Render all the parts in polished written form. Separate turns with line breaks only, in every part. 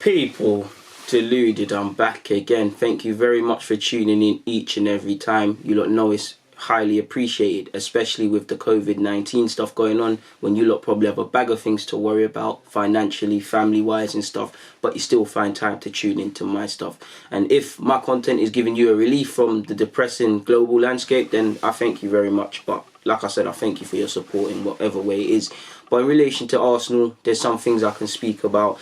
People, Deluded, I'm back again. Thank you very much for tuning in each and every time. You lot know it's highly appreciated, especially with the COVID-19 stuff going on, when you lot probably have a bag of things to worry about financially, family-wise and stuff, but you still find time to tune into my stuff. And if my content is giving you a relief from the depressing global landscape, then I thank you very much. But like I said, I thank you for your support in whatever way it is. But in relation to Arsenal, there's some things I can speak about,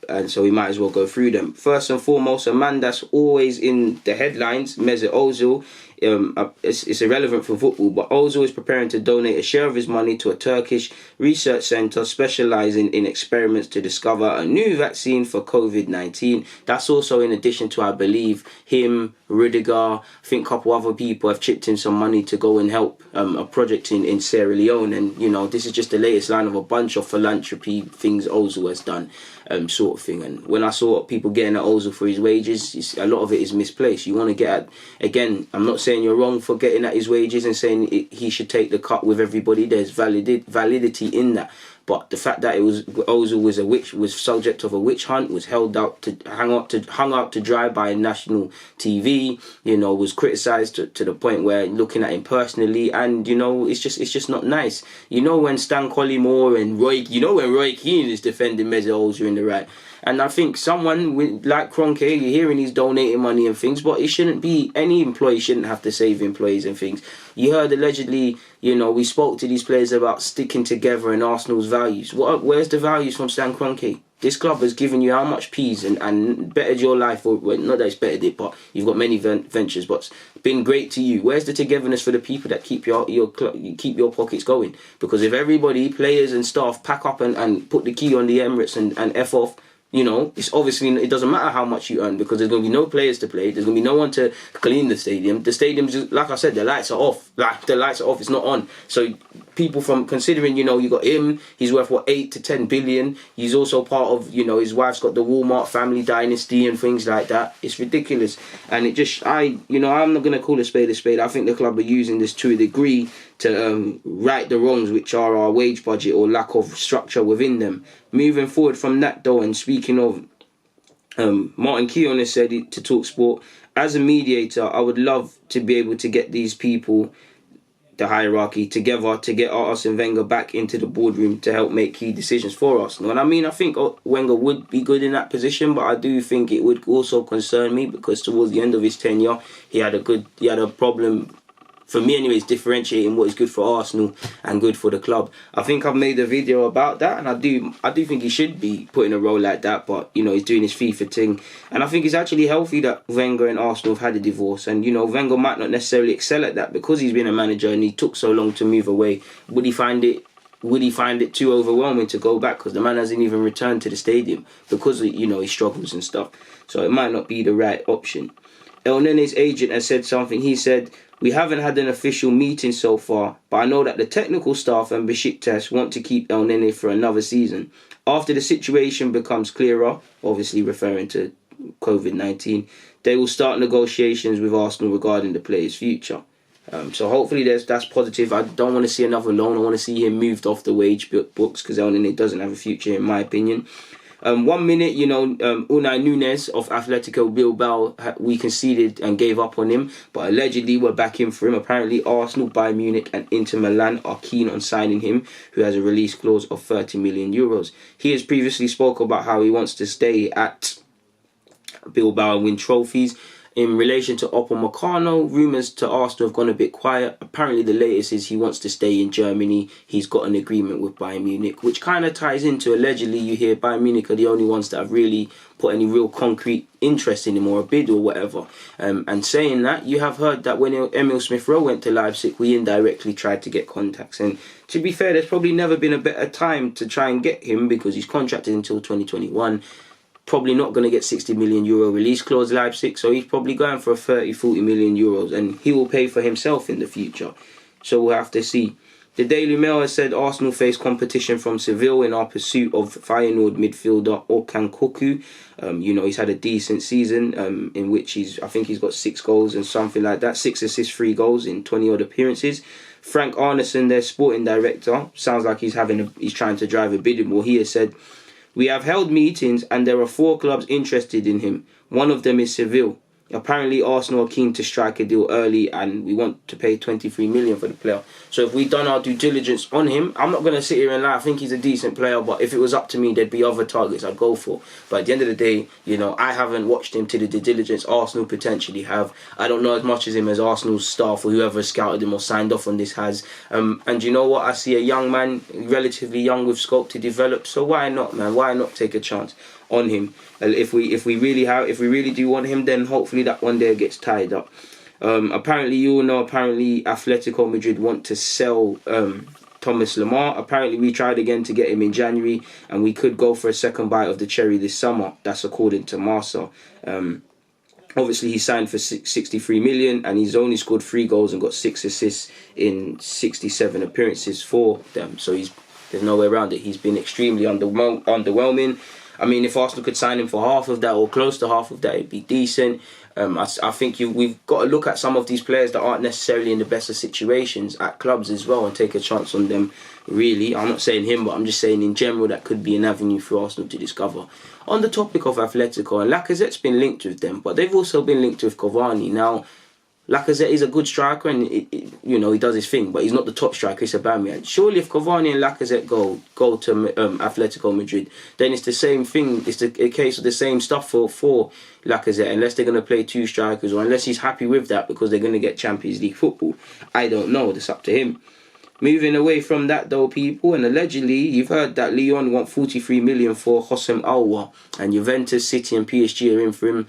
and so we might as well go through them. First and foremost, a man that's always in the headlines, Mesut Ozil. It's irrelevant for football, but Ozil is preparing to donate a share of his money to a Turkish research centre specialising in experiments to discover a new vaccine for COVID-19. That's also in addition to, I believe, him, Rudiger, I think a couple other people have chipped in some money to go and help a project in Sierra Leone. And, you know, this is just the latest line of a bunch of philanthropy things Ozil has done, sort of thing. And when I saw people getting at Ozil for his wages, a lot of it is misplaced. You want to get at, again, I'm not saying you're wrong for getting at his wages and saying he should take the cut with everybody. There's validity in that. But the fact that Ozil was subject of a witch hunt, was held out to hung out to dry by national TV, you know, was criticised to the point where looking at him personally, and you know, it's just not nice. You know, when Stan Collymore and Roy Keane is defending Mesut Ozil in the right. And I think someone like Kroenke, you're hearing he's donating money and things, but it shouldn't be, any employee shouldn't have to save employees and things. You heard allegedly, you know, we spoke to these players about sticking together and Arsenal's values. Where's the values from Stan Kroenke? This club has given you how much peas and bettered your life, or well, not that it's bettered it, but you've got many ventures, but it's been great to you. Where's the togetherness for the people that keep your pockets going? Because if everybody, players and staff, pack up and put the key on the Emirates and F off, you know, it's obviously, it doesn't matter how much you earn, because there's going to be no players to play. There's going to be no one to clean the stadium. The stadium's just, like I said, the lights are off. Like, the lights are off, it's not on. So people from, considering, you know, you got him, he's worth, 8 to 10 billion. He's also part of, you know, his wife's got the Walmart family dynasty and things like that. It's ridiculous. And it just, I'm not going to call a spade a spade. I think the club are using this to a degree to right the wrongs, which are our wage budget or lack of structure within them. Moving forward from that though, and speaking of, Martin Keown has said to TalkSport, as a mediator, I would love to be able to get these people, the hierarchy, together to get Arsene Wenger back into the boardroom to help make key decisions for Arsenal. And I mean, I think Wenger would be good in that position, but I do think it would also concern me, because towards the end of his tenure, he had a problem, for me anyways, differentiating what is good for Arsenal and good for the club. I think I've made a video about that, and I do think he should be put in a role like that, but, you know, he's doing his FIFA thing. And I think it's actually healthy that Wenger and Arsenal have had a divorce. And, you know, Wenger might not necessarily excel at that because he's been a manager and he took so long to move away. Would he find it too overwhelming to go back? Because the man hasn't even returned to the stadium because, you know, he struggles and stuff. So it might not be the right option. El Nene's agent has said something. He said, "We haven't had an official meeting so far, but I know that the technical staff and Besiktas want to keep El Nene for another season. After the situation becomes clearer," obviously referring to COVID-19, "they will start negotiations with Arsenal regarding the player's future." So hopefully that's positive. I don't want to see another loan. I want to see him moved off the wage books, because El Nene doesn't have a future, in my opinion. 1 minute, you know, Unai Núñez of Atletico Bilbao, we conceded and gave up on him, but allegedly we're back in for him. Apparently Arsenal, Bayern Munich and Inter Milan are keen on signing him, who has a release clause of 30 million euros. He has previously spoke about how he wants to stay at Bilbao and win trophies. In relation to Upamecano, rumours to Arsenal have gone a bit quiet. Apparently the latest is he wants to stay in Germany. He's got an agreement with Bayern Munich, which kind of ties into, allegedly, you hear Bayern Munich are the only ones that have really put any real concrete interest in him or a bid or whatever. And saying that, you have heard that when Emil Smith-Rowe went to Leipzig, we indirectly tried to get contacts. And to be fair, there's probably never been a better time to try and get him, because he's contracted until 2021. Probably not going to get 60 million euro release clause, Leipzig, so he's probably going for 30-40 million euros, and he will pay for himself in the future. So we'll have to see. The Daily Mail has said Arsenal face competition from Seville in our pursuit of Feyenoord midfielder Orkan Kokcu. You know, he's had a decent season in which I think he's got 6 goals and something like that. 6 assists, 3 goals in 20 odd appearances. Frank Arneson, their sporting director, sounds like he's trying to drive a bidding war. He has said, We have held meetings and there are 4 clubs interested in him. One of them is Seville. Apparently Arsenal are keen to strike a deal early and we want to pay 23 million for the player. So if we've done our due diligence on him, I'm not going to sit here and lie. I think he's a decent player, but if it was up to me, there'd be other targets I'd go for. But at the end of the day, you know, I haven't watched him to the due diligence Arsenal potentially have. I don't know as much as him as Arsenal's staff or whoever scouted him or signed off on this has. And you know what? I see a young man, relatively young with scope to develop. So why not, man? Why not take a chance on him? If we really do want him, then hopefully that one day gets tied up. Apparently Atletico Madrid want to sell Thomas Lemar. Apparently we tried again to get him in January and we could go for a second bite of the cherry this summer. That's according to Marca. Obviously he signed for 63 million and he's only scored 3 goals and got 6 assists in 67 appearances for them. So there's no way around it. He's been extremely underwhelming. I mean, if Arsenal could sign him for half of that or close to half of that, it'd be decent. I think we've got to look at some of these players that aren't necessarily in the best of situations at clubs as well and take a chance on them, really. I'm not saying him, but I'm just saying in general that could be an avenue for Arsenal to discover. On the topic of Atletico, and Lacazette's been linked with them, but they've also been linked with Cavani. Now, Lacazette is a good striker and he does his thing, but he's not the top striker. It's Aubameyang. Surely if Cavani and Lacazette go to Atletico Madrid, then it's the same thing. It's a case of the same stuff for Lacazette, unless they're going to play 2 strikers or unless he's happy with that because they're going to get Champions League football. I don't know. That's up to him. Moving away from that though, people, and allegedly you've heard that Lyon want 43 million for Hossein Aouar and Juventus, City and PSG are in for him.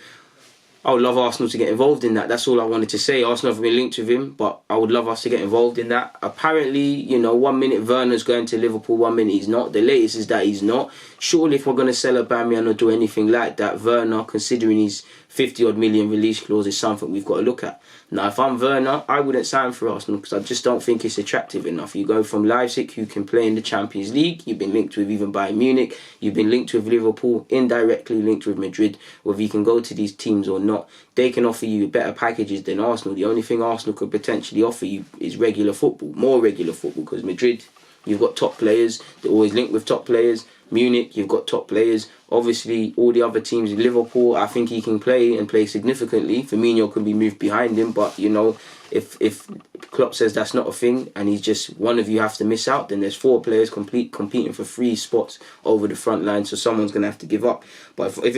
I would love Arsenal to get involved in that. That's all I wanted to say. Arsenal have been linked with him, but I would love us to get involved in that. Apparently, 1 minute Werner's going to Liverpool, 1 minute he's not. The latest is that he's not. Surely if we're going to sell Aubameyang or do anything like that, Werner, considering his 50-odd million release clause, is something we've got to look at. Now, if I'm Werner, I wouldn't sign for Arsenal because I just don't think it's attractive enough. You go from Leipzig, who can play in the Champions League. You've been linked with even Bayern Munich. You've been linked with Liverpool, indirectly linked with Madrid. Whether you can go to these teams or not, they can offer you better packages than Arsenal. The only thing Arsenal could potentially offer you is regular football, more regular football, because Madrid, you've got top players. They're always linked with top players. Munich, you've got top players. Obviously, all the other teams, Liverpool, I think he can play and play significantly. Firmino can be moved behind him, but if Klopp says that's not a thing and he's just one of you have to miss out, then there's 4 players competing for 3 spots over the front line, so someone's going to have to give up. But if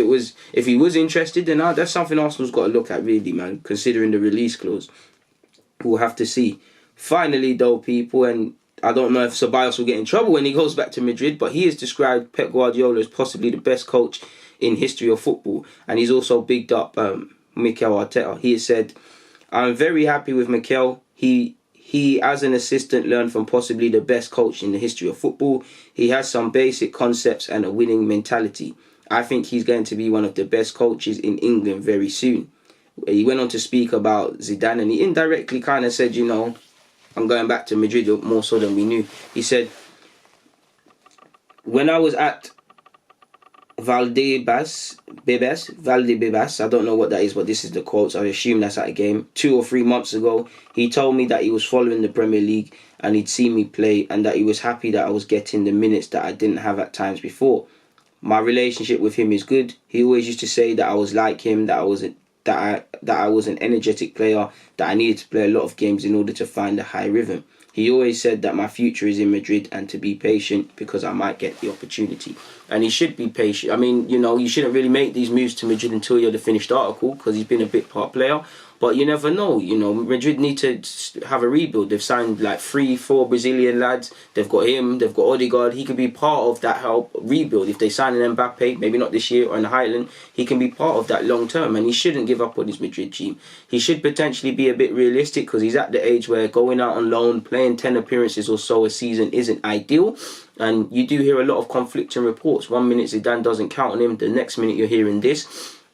he was interested, then that's something Arsenal's got to look at, really, man, considering the release clause. We'll have to see. Finally, though, people, and I don't know if Ceballos will get in trouble when he goes back to Madrid, but he has described Pep Guardiola as possibly the best coach in history of football, and he's also bigged up Mikel Arteta. He has said, "I'm very happy with Mikel. He as an assistant learned from possibly the best coach in the history of football. He has some basic concepts and a winning mentality. I think he's going to be one of the best coaches in England very soon." He went on to speak about Zidane, and he indirectly kind of said, I'm going back to Madrid more so than we knew. He said, "When I was at Valdebebas, I don't know what that is, but this is the quotes. I assume that's at a game. 2 or 3 months ago, he told me that he was following the Premier League and he'd seen me play and that he was happy that I was getting the minutes that I didn't have at times before. My relationship with him is good. He always used to say that I was like him, that I was an energetic player, that I needed to play a lot of games in order to find a high rhythm. He always said that my future is in Madrid and to be patient because I might get the opportunity." And he should be patient. I mean, you shouldn't really make these moves to Madrid until you're the finished article because he's been a bit part player. But you never know. Madrid need to have a rebuild. They've signed like 3-4 Brazilian lads. They've got him. They've got Odegaard. He could be part of that help rebuild. If they sign an Mbappe, maybe not this year or in the Highland, he can be part of that long term. And he shouldn't give up on his Madrid team. He should potentially be a bit realistic because he's at the age where going out on loan, playing 10 appearances or so a season isn't ideal. And you do hear a lot of conflicting reports. 1 minute Zidane doesn't count on him. The next minute you're hearing this.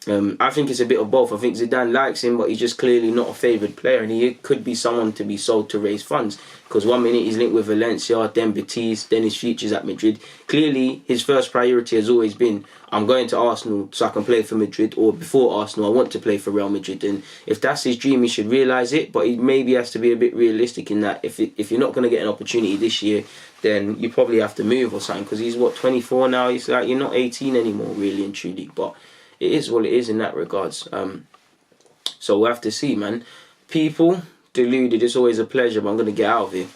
I think it's a bit of both. I think Zidane likes him, but he's just clearly not a favoured player, and he could be someone to be sold to raise funds. Because 1 minute he's linked with Valencia, then Betis, then his future's at Madrid. Clearly, his first priority has always been, I'm going to Arsenal so I can play for Madrid, or before Arsenal, I want to play for Real Madrid. And if that's his dream, he should realise it, but he maybe has to be a bit realistic in that if you're not going to get an opportunity this year, then you probably have to move or something. Because he's, 24 now? He's like, you're not 18 anymore, really and truly. But it is what it is in that regards. So we'll have to see, man. People, Deluded, it's always a pleasure, but I'm going to get out of here.